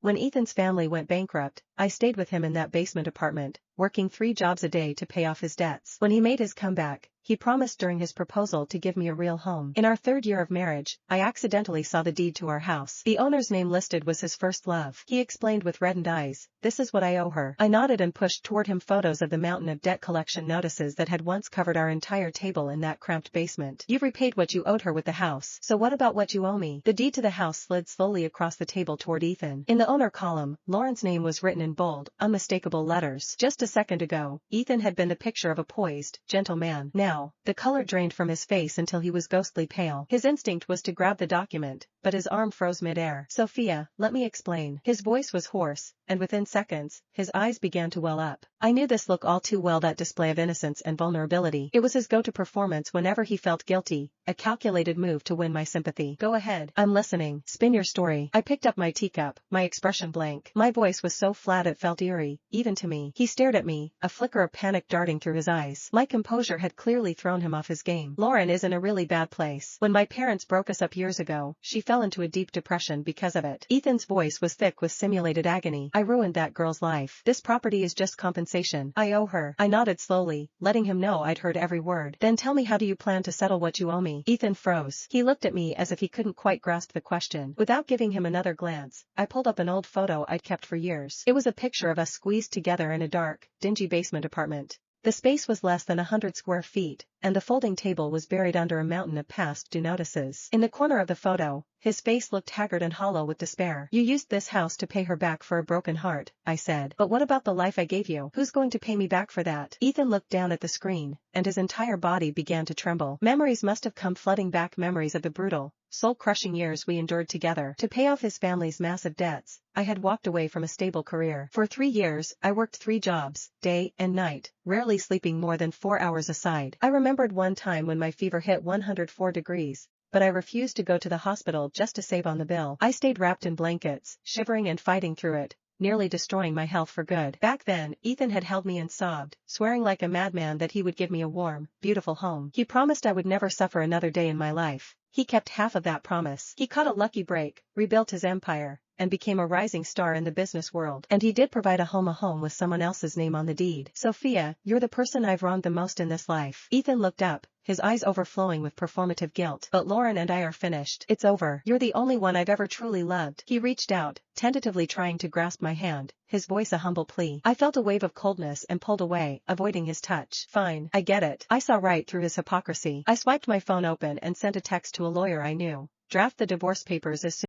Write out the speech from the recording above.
When Ethan's family went bankrupt, I stayed with him in that basement apartment, working 3 jobs a day to pay off his debts. When he made his comeback, he promised during his proposal to give me a real home. In our 3rd year of marriage, I accidentally saw the deed to our house. The owner's name listed was his first love. He explained with reddened eyes, "This is what I owe her." I nodded and pushed toward him photos of the mountain of debt collection notices that had once covered our entire table in that cramped basement. "You've repaid what you owed her with the house, so what about what you owe me?" The deed to the house slid slowly across the table toward Ethan. In the owner column, Lauren's name was written in bold, unmistakable letters. Just a second ago, Ethan had been the picture of a poised, gentle man. Now, the color drained from his face until he was ghostly pale. His instinct was to grab the document, but his arm froze midair. "Sophia, let me explain." His voice was hoarse, and within seconds, his eyes began to well up. I knew this look all too well, that display of innocence and vulnerability. It was his go-to performance whenever he felt guilty, a calculated move to win my sympathy. "Go ahead. I'm listening. Spin your story." I picked up my teacup, my expression blank. My voice was so flat it felt eerie, even to me. He stared at me, a flicker of panic darting through his eyes. My composure had clearly thrown him off his game. "Lauren is in a really bad place. When my parents broke us up years ago, she fell into a deep depression because of it." Ethan's voice was thick with simulated agony. "I ruined that girl's life. This property is just compensation. I owe her." I nodded slowly, letting him know I'd heard every word. "Then tell me, how do you plan to settle what you owe me?" Ethan froze. He looked at me as if he couldn't quite grasp the question. Without giving him another glance, I pulled up an old photo I'd kept for years. It was a picture of us squeezed together in a dark, dingy basement apartment. The space was less than 100 square feet, and the folding table was buried under a mountain of past due notices. In the corner of the photo, his face looked haggard and hollow with despair. "You used this house to pay her back for a broken heart," I said. "But what about the life I gave you? Who's going to pay me back for that?" Ethan looked down at the screen, and his entire body began to tremble. Memories must have come flooding back, memories of the brutal, soul-crushing years we endured together. To pay off his family's massive debts, I had walked away from a stable career. For 3 years, I worked 3 jobs, day and night, rarely sleeping more than 4 hours aside. I remembered one time when my fever hit 104 degrees. But I refused to go to the hospital just to save on the bill. I stayed wrapped in blankets, shivering and fighting through it, nearly destroying my health for good. Back then, Ethan had held me and sobbed, swearing like a madman that he would give me a warm, beautiful home. He promised I would never suffer another day in my life. He kept half of that promise. He caught a lucky break, rebuilt his empire, and became a rising star in the business world. And he did provide a home with someone else's name on the deed. "Sophia, you're the person I've wronged the most in this life." Ethan looked up, his eyes overflowing with performative guilt. "But Lauren and I are finished. It's over. You're the only one I've ever truly loved." He reached out, tentatively trying to grasp my hand, his voice a humble plea. I felt a wave of coldness and pulled away, avoiding his touch. "Fine, I get it." I saw right through his hypocrisy. I swiped my phone open and sent a text to a lawyer I knew. "Draft the divorce papers as soon